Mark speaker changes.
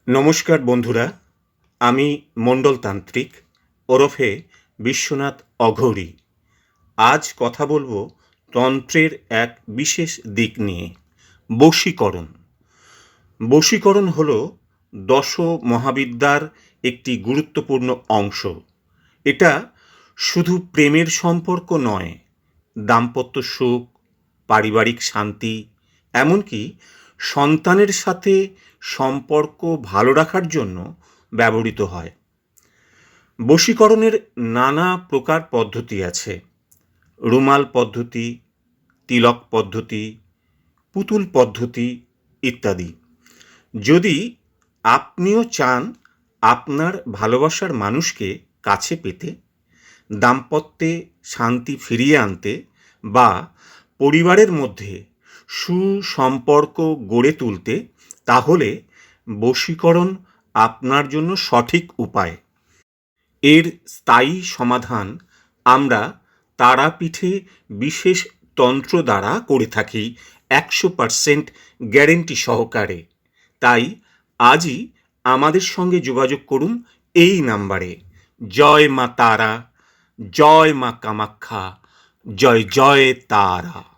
Speaker 1: নমস্কার বন্ধুরা, আমি মণ্ডলতান্ত্রিক ওরফে বিশ্বনাথ অঘোরী। আজ কথা বলবো তন্ত্রের এক বিশেষ দিক নিয়ে, বশীকরণ। বশীকরণ হল দশ মহাবিদ্যার একটি গুরুত্বপূর্ণ অংশ। এটা শুধু প্রেমের সম্পর্ক নয়, দাম্পত্য সুখ, পারিবারিক শান্তি, এমনকি সন্তানের সাথে সম্পর্ক ভালো রাখার জন্য ব্যবহৃত হয়। বশীকরণের নানা প্রকার পদ্ধতি আছে। রুমাল পদ্ধতি, তিলক পদ্ধতি, পুতুল পদ্ধতি ইত্যাদি। যদি আপনিও চান আপনার ভালোবাসার মানুষকে কাছে পেতে, দাম্পত্যে শান্তি ফিরিয়ে আনতে বা পরিবারের মধ্যে সুসম্পর্ক গড়ে তুলতে, তাহলে বশীকরণ আপনার জন্য সঠিক উপায়। এর স্থায়ী সমাধান আমরা তারাপীঠে বিশেষ তন্ত্র দ্বারা করে থাকি 100% গ্যারেন্টি সহকারে। তাই আজই আমাদের সঙ্গে যোগাযোগ করুন এই নাম্বারে। জয় মা তারা, জয় মা কামাখ্যা, জয় জয় তারা।